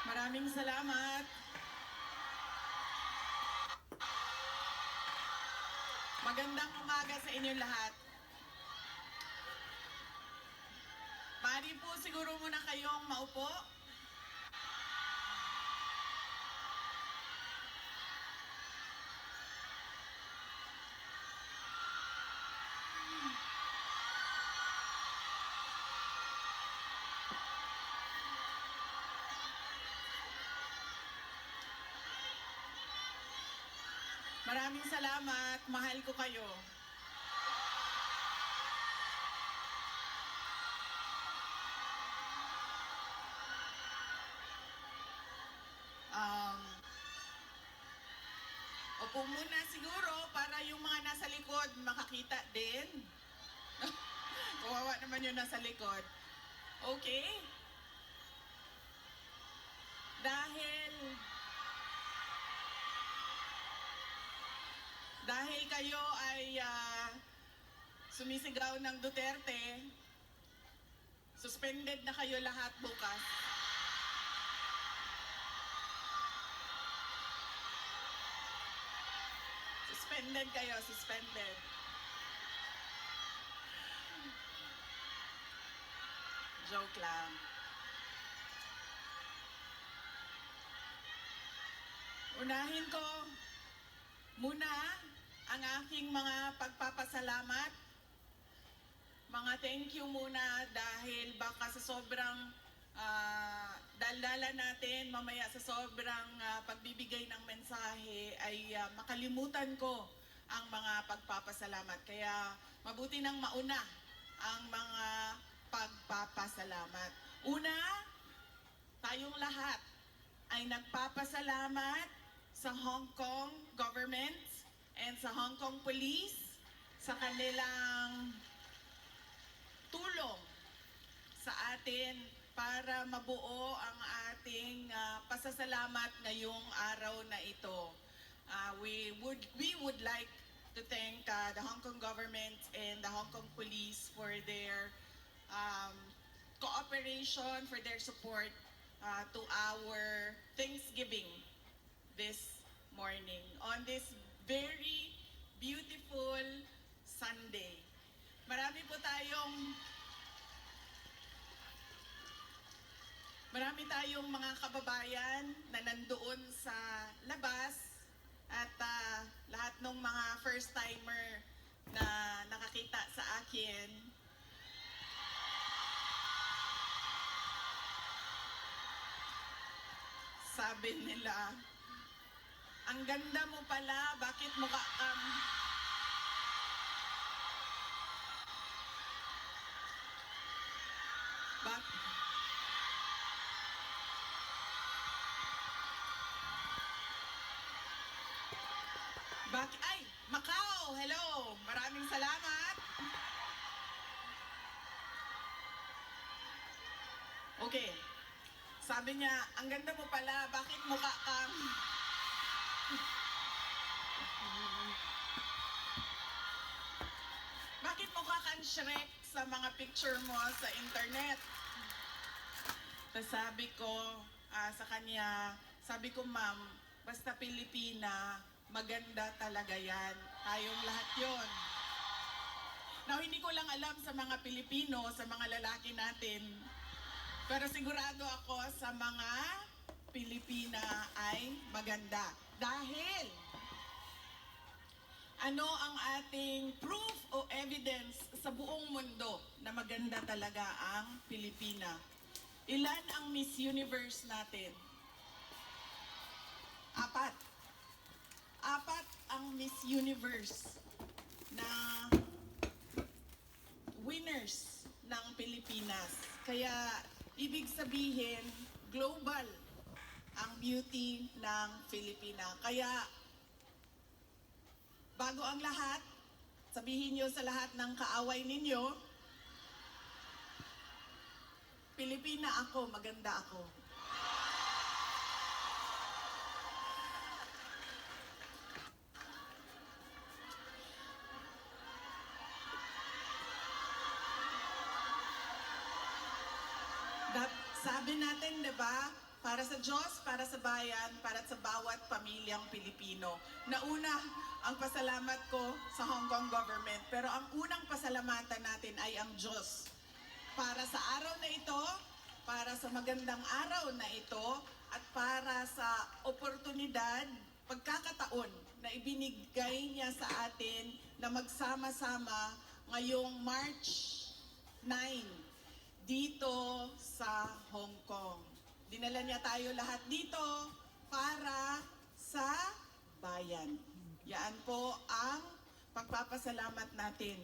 Maraming salamat. Magandang umaga sa inyong lahat. Maaari po siguro muna kayong maupo. Maraming salamat. Mahal ko kayo. Opo muna siguro para yung mga nasa likod makakita din. Kawawa naman yung nasa likod. Okay? Dahil kayo ay sumisigaw ng Duterte, suspended na kayo lahat bukas. Suspended kayo, suspended. Joke lang. Unahin ko muna ang aking mga pagpapasalamat. Mga thank you muna dahil baka sa sobrang daldala natin mamaya sa sobrang pagbibigay ng mensahe ay makalimutan ko ang mga pagpapasalamat. Kaya mabuti nang mauna ang mga pagpapasalamat. Una, tayong lahat ay nagpapasalamat sa Hong Kong government and sa Hong Kong Police sa kanilang tulong sa atin para mabuo ang ating pasasalamat ngayong araw na ito. We would like to thank the Hong Kong government and the Hong Kong Police for their cooperation, for their support to our Thanksgiving this morning on this very beautiful Sunday. Marami tayong mga kababayan na nandoon sa labas at lahat ng mga first timer na nakakita sa akin. Sabi nila, ang ganda mo pala, bakit mukha kang... Ay, Macau! Hello! Maraming salamat! Okay. Sabi niya, ang ganda mo pala, bakit mukha kang... Bakit mukha kang Shrek sa mga picture mo sa internet? Tapos sabi ko sa kanya, sabi ko, ma'am, basta Pilipina, maganda talaga yan. Tayong lahat yon. Now, hindi ko lang alam sa mga Pilipino, sa mga lalaki natin, pero sigurado ako sa mga Pilipina ay maganda. Dahil, ano ang ating proof o evidence sa buong mundo na maganda talaga ang Pilipina? Ilan ang Miss Universe natin? 4. 4 ang Miss Universe na winners ng Pilipinas. Kaya, ibig sabihin, global ang beauty ng Pilipina. Kaya, bago ang lahat, sabihin nyo sa lahat ng kaaway ninyo, Pilipina ako, maganda ako. Sabi natin, di ba? Para sa Diyos, para sa bayan, para sa bawat pamilyang Pilipino. Nauna ang pasalamat ko sa Hong Kong government, pero ang unang pasalamatan natin ay ang Diyos. Para sa araw na ito, para sa magandang araw na ito, at para sa oportunidad, pagkakataon na ibinigay niya sa atin na magsama-sama ngayong March 9 dito sa Hong Kong. Dinala niya tayo lahat dito para sa bayan. Yan po ang pagpapasalamat natin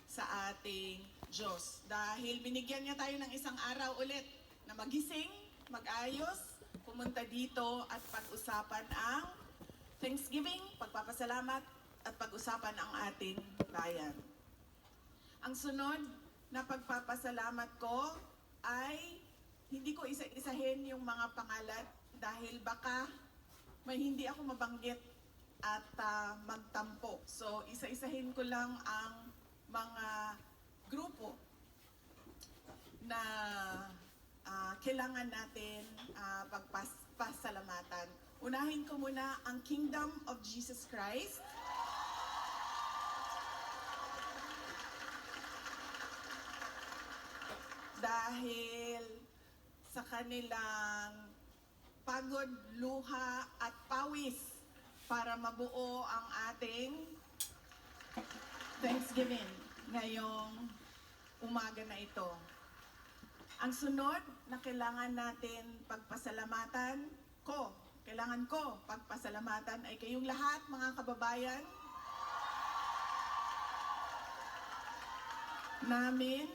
sa ating Diyos. Dahil binigyan niya tayo ng isang araw ulit na magising, mag-ayos, pumunta dito at pag-usapan ang Thanksgiving, pagpapasalamat at pag-usapan ang ating bayan. Ang sunod na pagpapasalamat ko ay hindi ko isa-isahin yung mga pangalan dahil baka may hindi ako mabanggit at magtampo. So isa-isahin ko lang ang mga grupo na kailangan natin pagpasalamatan. Unahin ko muna ang Kingdom of Jesus Christ. Dahil sa kanilang pagod, luha at pawis para mabuo ang ating Thanksgiving ngayong umaga na ito. Ang sunod na kailangan natin pagpasalamatan kailangan ko pagpasalamatan ay kayong lahat mga kababayan namin,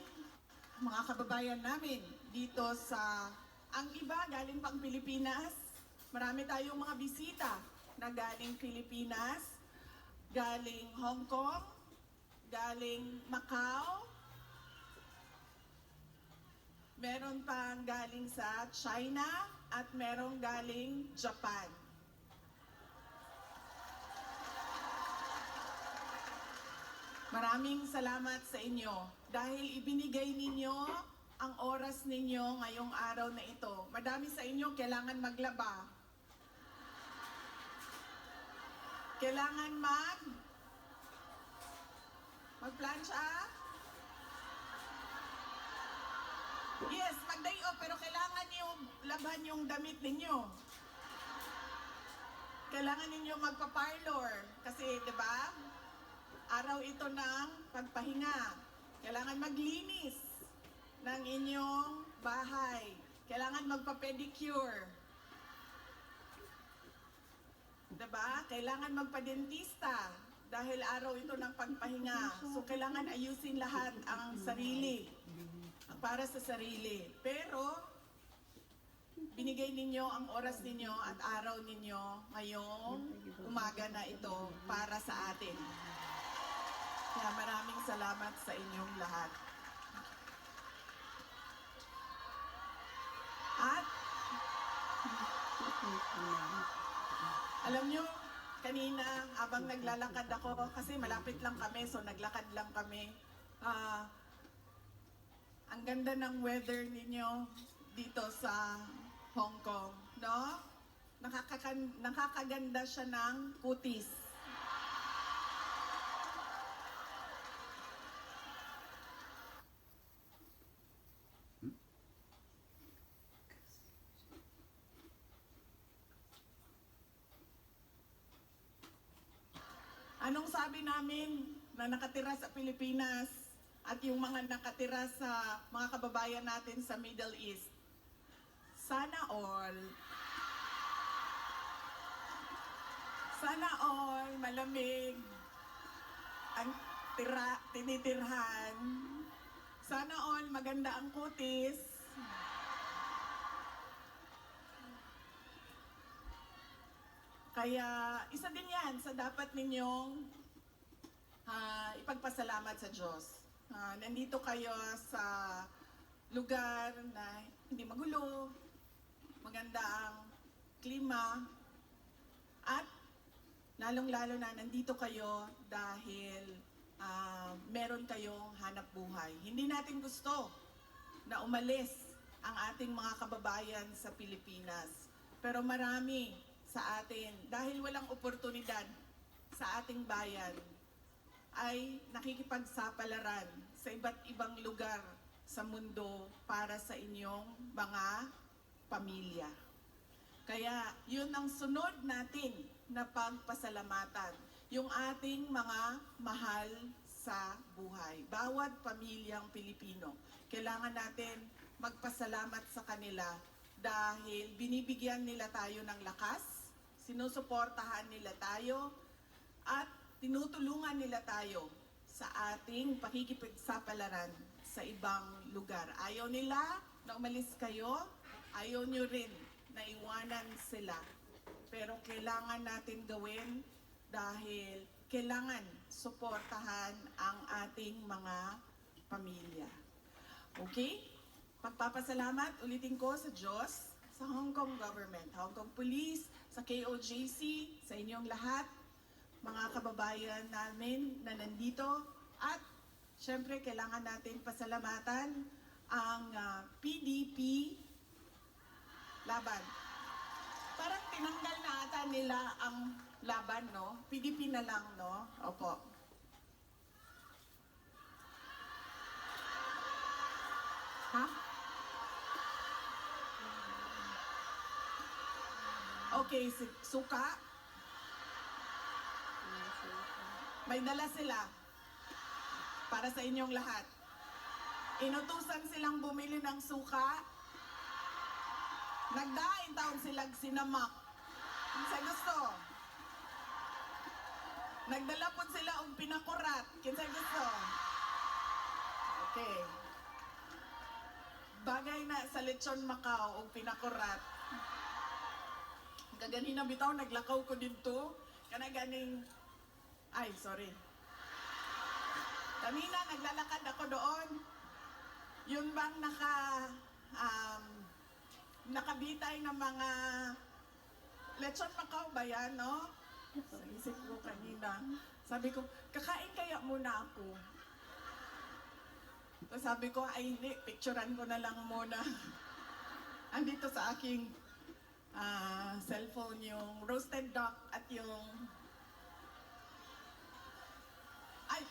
mga kababayan namin dito sa, ang iba galing pang Pilipinas, marami tayong mga bisita na galing Pilipinas, galing Hong Kong, galing Macau, meron pang galing sa China at merong galing Japan. Maraming salamat sa inyo dahil ibinigay ninyo ang oras ninyo ngayong araw na ito. Madami sa inyo kailangan maglaba. Kailangan magplansya. Yes, mag-day off, pero kailangan niyo laban yung damit ninyo. Kailangan ninyo magpa-parlor kasi, 'di ba? Araw ito ng pagpahinga. Kailangan maglinis ng inyong bahay. Kailangan magpa-pedicure. Diba? Kailangan magpa-dentista dahil araw ito ng pagpahinga. So, kailangan ayusin lahat ang sarili. Para sa sarili. Pero, binigay ninyo ang oras ninyo at araw ninyo ngayong umaga na ito para sa atin. Kaya maraming salamat sa inyong lahat. At alam nyo, kanina habang naglalakad ako, kasi malapit lang kami, so naglakad lang kami. Ang ganda ng weather ninyo dito sa Hong Kong, no? Nakakaganda siya ng kutis. Anong sabi namin na nakatira sa Pilipinas at yung mga nakatira sa mga kababayan natin sa Middle East? Sana all malamig ang tinitirhan. Sana all maganda ang kutis. Kaya isa din yan sa dapat ninyong ipagpasalamat sa Diyos. Nandito kayo sa lugar na hindi magulo, maganda ang klima, at lalong-lalo na nandito kayo dahil meron kayong hanap buhay. Hindi natin gusto na umalis ang ating mga kababayan sa Pilipinas. Pero marami sa atin, dahil walang oportunidad sa ating bayan, ay nakikipagsapalaran sa iba't ibang lugar sa mundo para sa inyong mga pamilya. Kaya yun ang sunod natin na pagpasalamatan, yung ating mga mahal sa buhay. Bawat pamilyang Pilipino, kailangan natin magpasalamat sa kanila dahil binibigyan nila tayo ng lakas, sinusuportahan nila tayo, at tinutulungan nila tayo sa ating pakikipagsapalaran sa ibang lugar. Ayaw nila na umalis kayo, ayaw nyo rin na iwanan sila. Pero kailangan natin gawin dahil kailangan suportahan ang ating mga pamilya. Okay? Pagpapasalamat ulitin ko sa Diyos, sa Hong Kong government, Hong Kong Police, sa KOJC, sa inyong lahat, mga kababayan namin na nandito, at syempre kailangan natin pasalamatan ang PDP laban. Parang tinanggal na ata nila ang laban, no? PDP na lang, no? Opo. Ha? Okay, suka. May dala sila para sa inyong lahat. Inutusan silang bumili ng suka. Nagdaing taon silang sinamak. Sa gusto. Nagdala po sila og pinakurat. Kinsa gusto. Okay. Bagay na sa lechon Macau og pinakurat. Kaganina bitaw naglakaw ko dito. Kana ganing ay, sorry. Kanina naglalakad ako doon. Yun bang nakabitay ng mga lechon Macau ba yan, no? Sa isip ko kanina. Sabi ko, kakain kaya muna ako. So sabi ko, ay hindi, picturean ko na lang muna. Andito sa aking cellphone yung roasted duck at yung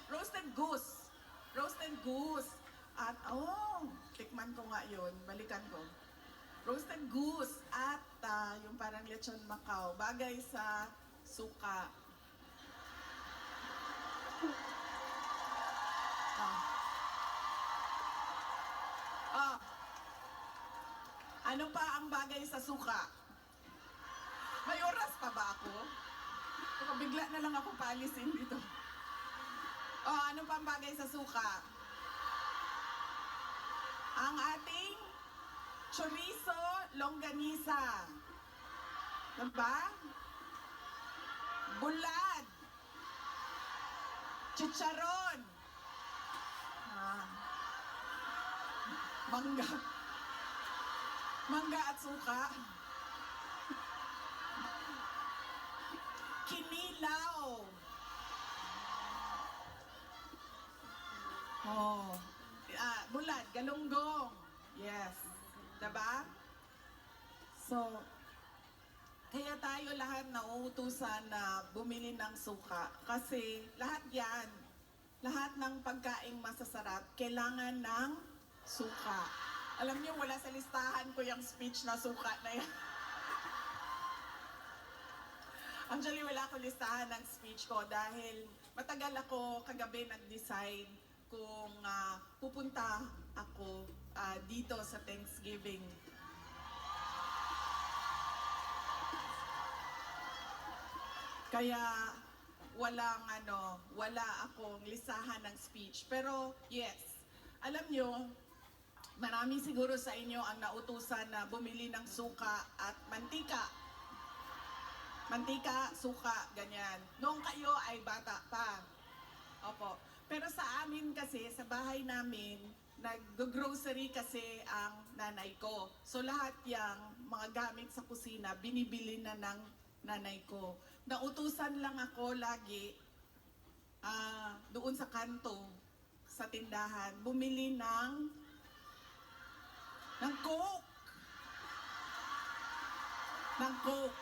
roasted goose. Roasted goose. At, tikman ko nga yun. Balikan ko. Roasted goose at yung parang lechon Macau. Bagay sa suka. Ano pa ang bagay sa suka? May oras pa ba ako? Bigla na lang ako paalisin dito. Ano pa ang bagay sa suka? Ang ating chorizo longganisa. Diba? Bulad. Chicharon. Mangga. Mangga at suka. Kinilaw. Bulad, galunggong. Yes. Diba? So, kaya tayo lahat nauutusan na bumili ng suka. Kasi lahat yan, lahat ng pagkaing masasarap, kailangan ng suka. Alam niyo, wala sa listahan ko yung speech na suka na yan. Actually, wala akong listahan ng speech ko dahil matagal ako kagabi nag-decide kung pupunta ako dito sa Thanksgiving. Kaya wala akong listahan ng speech. Pero yes, alam nyo, marami siguro sa inyo ang nautusan na bumili ng suka at mantika. Mantika, suka, ganyan. Noong kayo ay bata pa. Opo. Pero sa amin kasi, sa bahay namin, nag-grocery kasi ang nanay ko. So lahat yung mga gamit sa kusina, binibili na ng nanay ko. Nautusan lang ako lagi doon sa kanto, sa tindahan, bumili ng Coke. Ng Coke.